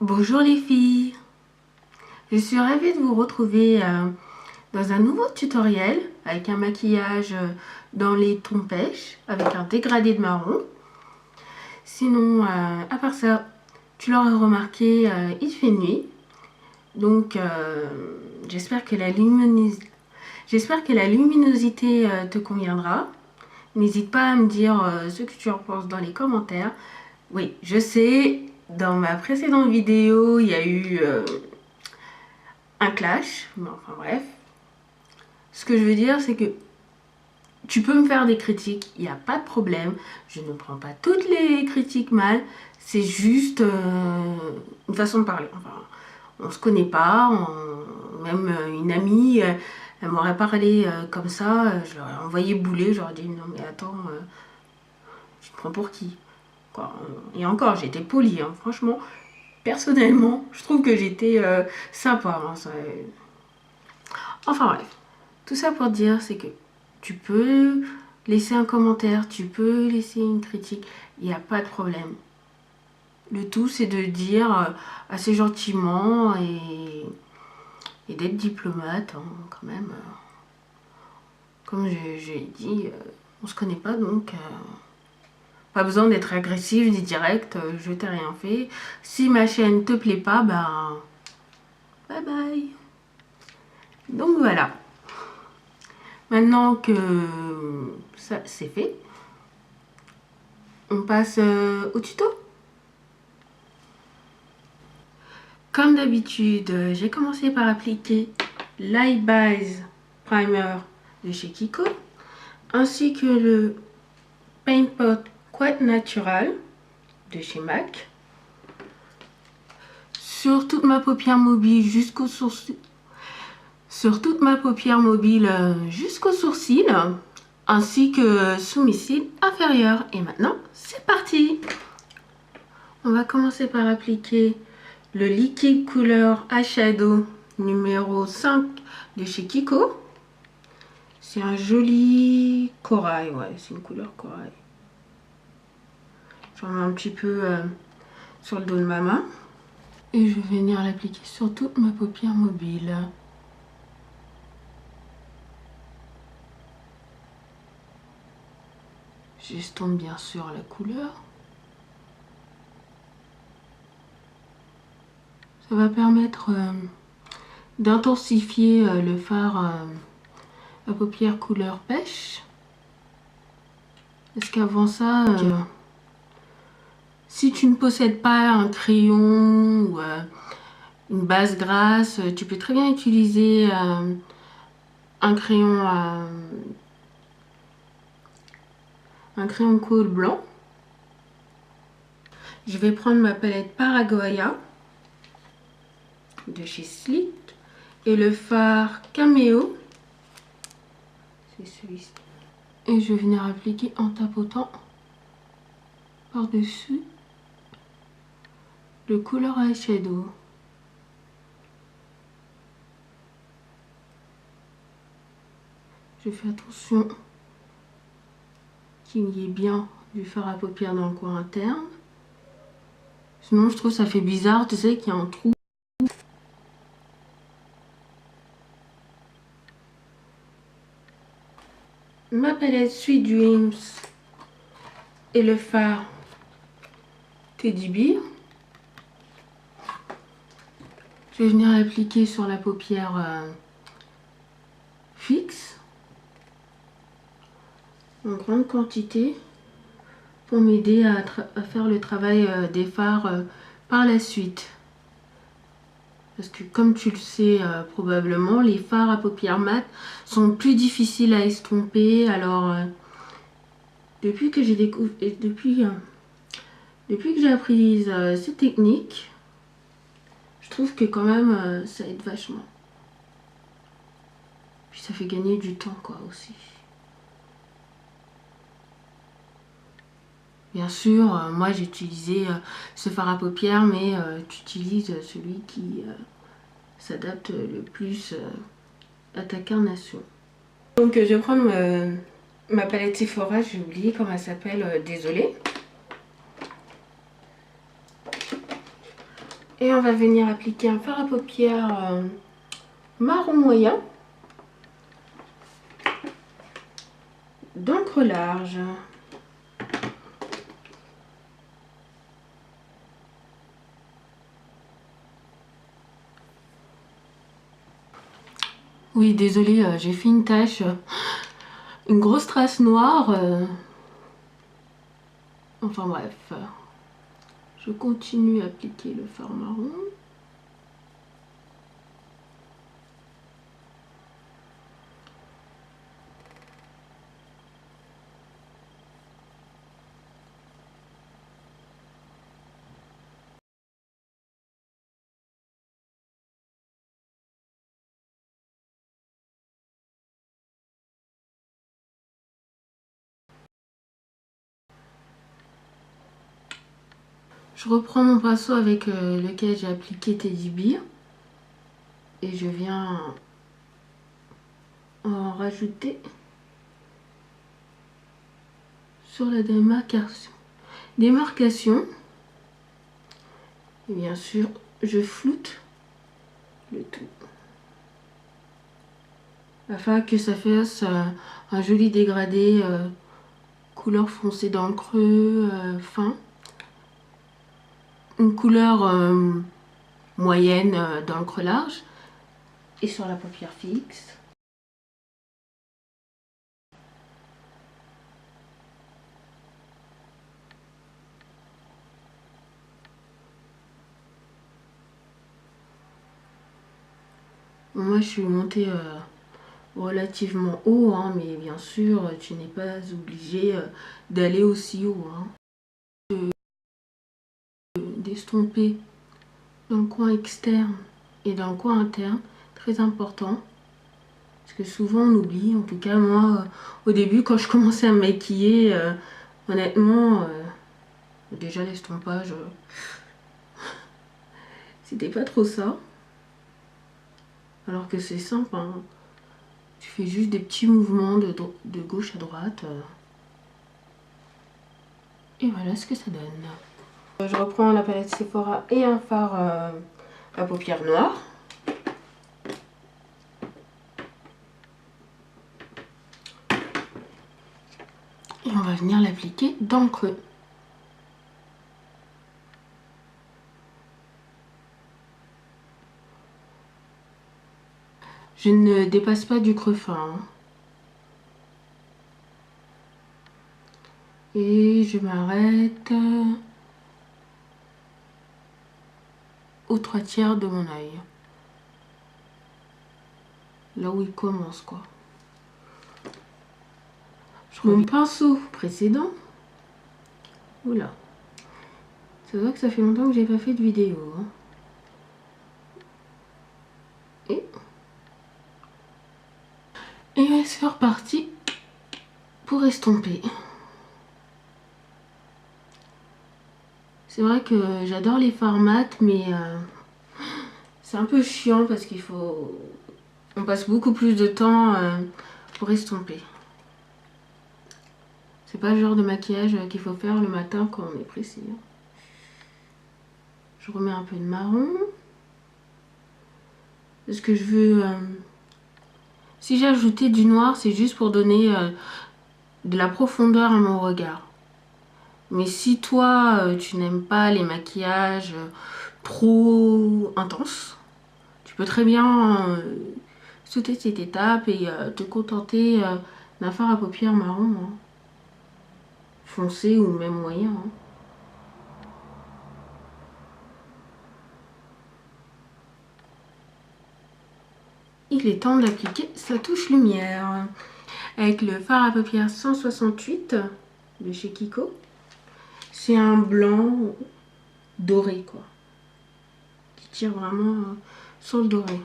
Bonjour les filles, je suis ravie de vous retrouver dans un nouveau tutoriel avec un maquillage dans les tons pêche avec un dégradé de marron. Sinon, à part ça, tu l'auras remarqué, il fait nuit. Donc, j'espère que la luminosité te conviendra. N'hésite pas à me dire ce que tu en penses dans les commentaires. Oui, je sais, dans ma précédente vidéo, il y a eu un clash, mais enfin bref. Ce que je veux dire, c'est que tu peux me faire des critiques, il n'y a pas de problème. Je ne prends pas toutes les critiques mal, c'est juste une façon de parler. Enfin, on se connaît pas, même une amie, elle m'aurait parlé comme ça, je l'aurais envoyé bouler, j'aurais dit non mais attends, tu te prends pour qui quoi. Et encore, j'étais polie, hein. Franchement, personnellement, je trouve que j'étais sympa. Hein, ça... Enfin bref, tout ça pour dire, c'est que tu peux laisser un commentaire, tu peux laisser une critique, il n'y a pas de problème. Le tout, c'est de dire assez gentiment et d'être diplomate, hein, quand même. Comme j'ai dit, on se connaît pas, donc pas besoin d'être agressif ni direct, je t'ai rien fait. Si ma chaîne te plaît pas, ben bye bye. Donc voilà. Maintenant que ça c'est fait, on passe au tuto. Comme d'habitude, j'ai commencé par appliquer l'Eye Base Primer de chez Kiko, ainsi que le Paint Pot Quite Natural de chez MAC, sur toute ma paupière mobile jusqu'au sourcil, ainsi que sous mes cils inférieurs. Et maintenant, c'est parti! On va commencer par appliquer le Liquid Couleur Eyeshadow numéro 5 de chez Kiko. C'est un joli corail, ouais, c'est une couleur corail. J'en mets un petit peu sur le dos de ma main. Et je vais venir l'appliquer sur toute ma paupière mobile. J'estompe bien sûr la couleur. Ça va permettre d'intensifier le fard à paupières couleur pêche. Parce qu'avant ça, si tu ne possèdes pas un crayon ou une base grasse, tu peux très bien utiliser un crayon colle blanc. Je vais prendre ma palette Paragoya de chez Slick et le fard Cameo, c'est celui-ci, et je vais venir appliquer en tapotant par dessus le couleur eyeshadow. Je fais attention qu'il y ait bien du fard à paupières dans le coin interne, sinon je trouve ça fait bizarre, tu sais, qu'il y a un trou. Ma palette Sweet Dreams et le fard Teddy Bear. Je vais venir l'appliquer sur la paupière fixe en grande quantité pour m'aider à faire le travail des fards par la suite. Parce que comme tu le sais probablement, les fards à paupières mat sont plus difficiles à estomper. Alors depuis que j'ai découvert, depuis que j'ai appris ces techniques, je trouve que quand même ça aide vachement. Puis ça fait gagner du temps quoi aussi. Bien sûr, moi j'ai utilisé ce fard à paupières, mais tu utilises celui qui s'adapte le plus à ta carnation. Donc je vais prendre ma palette Sephora, j'ai oublié comment elle s'appelle, désolée. Et on va venir appliquer un fard à paupières marron moyen d'encre large. Oui, désolée, j'ai fait une tache, une grosse trace noire. Enfin bref, je continue à appliquer le fard marron. Je reprends mon pinceau avec lequel j'ai appliqué Teddy Bear et je viens en rajouter sur la démarcation. Et bien sûr, je floute le tout afin que ça fasse un joli dégradé couleur foncée dans le creux fin, une couleur moyenne dans le creux large et sur la paupière fixe. Moi je suis montée relativement haut, hein, mais bien sûr tu n'es pas obligé d'aller aussi haut. Hein. D'estomper dans le coin externe et dans le coin interne, très important. Parce que souvent on oublie, en tout cas moi au début quand je commençais à me maquiller, honnêtement, déjà l'estompage, c'était pas trop ça. Alors que c'est simple, hein. Tu fais juste des petits mouvements de gauche à droite. Et voilà ce que ça donne. Je reprends la palette Sephora et un fard à paupières noires. Et on va venir l'appliquer dans le creux. Je ne dépasse pas du creux fin. Hein. Et je m'arrête aux 3/4 de mon œil. Là où il commence, quoi. Mon pinceau précédent. Oula. C'est vrai que ça fait longtemps que j'ai pas fait de vidéo. Hein. Et c'est reparti pour estomper. C'est vrai que j'adore les fards mat, mais c'est un peu chiant parce qu'il faut... On passe beaucoup plus de temps pour estomper. C'est pas le genre de maquillage qu'il faut faire le matin quand on est pressé. Je remets un peu de marron. Parce que je veux... Si j'ai ajouté du noir, c'est juste pour donner de la profondeur à mon regard. Mais si toi, tu n'aimes pas les maquillages trop intenses, tu peux très bien sauter cette étape et te contenter d'un fard à paupières marron. Hein. Foncé ou même moyen. Hein. Il est temps d'appliquer sa touche lumière. Avec le fard à paupières 168 de chez Kiko. C'est un blanc doré, quoi. Qui tire vraiment sur le doré.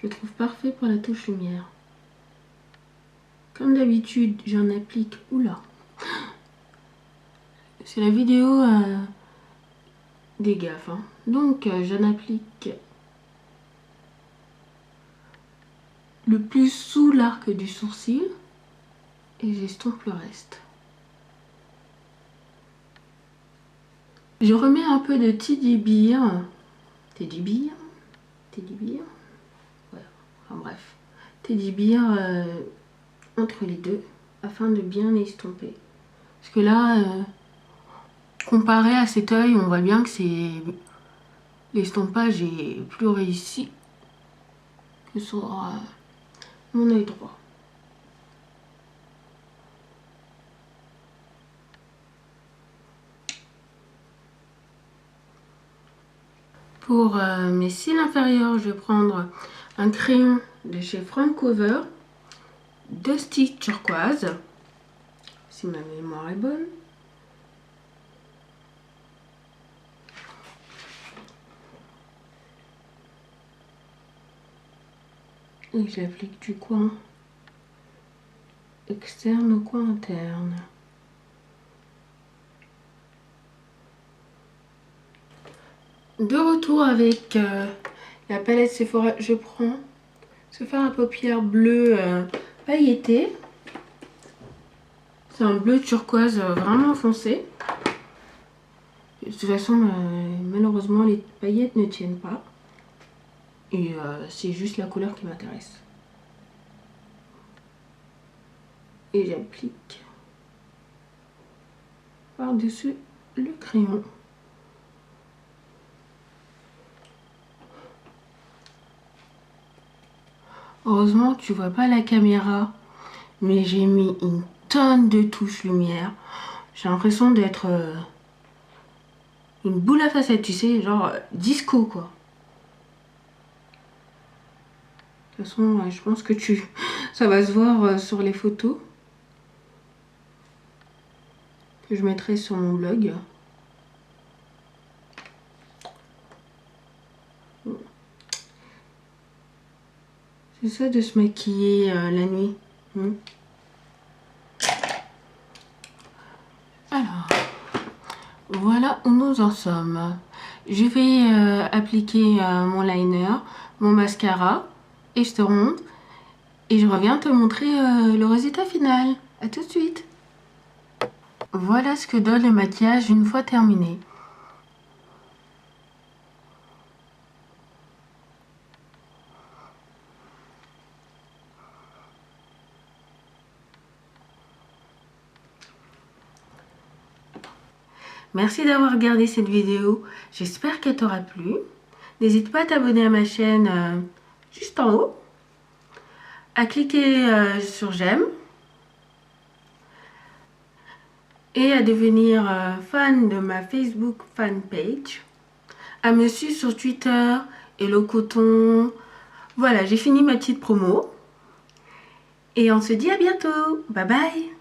Je trouve parfait pour la touche lumière. Comme d'habitude, j'en applique... Oula. C'est la vidéo des gaffes. Hein. Donc, j'en applique le plus sous l'arc du sourcil. Et j'estompe le reste. Je remets un peu de Teddy Bear. Teddy Bear. Voilà. Enfin bref. Teddy Bear entre les deux afin de bien estomper. Parce que là, comparé à cet œil, on voit bien que c'est l'estompage est plus réussi que sur mon œil droit. Pour mes cils inférieurs, je vais prendre un crayon de chez Francover, Dusty Turquoise, si ma mémoire est bonne. Et j'applique du coin externe au coin interne. De retour avec la palette Sephora, je prends ce fard à paupières bleu pailleté. C'est un bleu turquoise vraiment foncé. De toute façon, malheureusement, les paillettes ne tiennent pas. Et c'est juste la couleur qui m'intéresse. Et j'applique par-dessus le crayon. Heureusement, tu vois pas la caméra, mais j'ai mis une tonne de touches lumière. J'ai l'impression d'être une boule à facettes, tu sais, genre disco quoi. De toute façon, je pense que ça va se voir sur les photos que je mettrai sur mon blog. C'est ça de se maquiller la nuit. Alors, voilà où nous en sommes. Je vais appliquer mon liner, mon mascara, et je te montre. Et je reviens te montrer le résultat final. A tout de suite. Voilà ce que donne le maquillage une fois terminé. Merci d'avoir regardé cette vidéo. J'espère qu'elle t'aura plu. N'hésite pas à t'abonner à ma chaîne juste en haut. À cliquer sur j'aime. Et à devenir fan de ma Facebook fanpage. À me suivre sur Twitter, Hello Coton. Voilà, j'ai fini ma petite promo. Et on se dit à bientôt. Bye bye.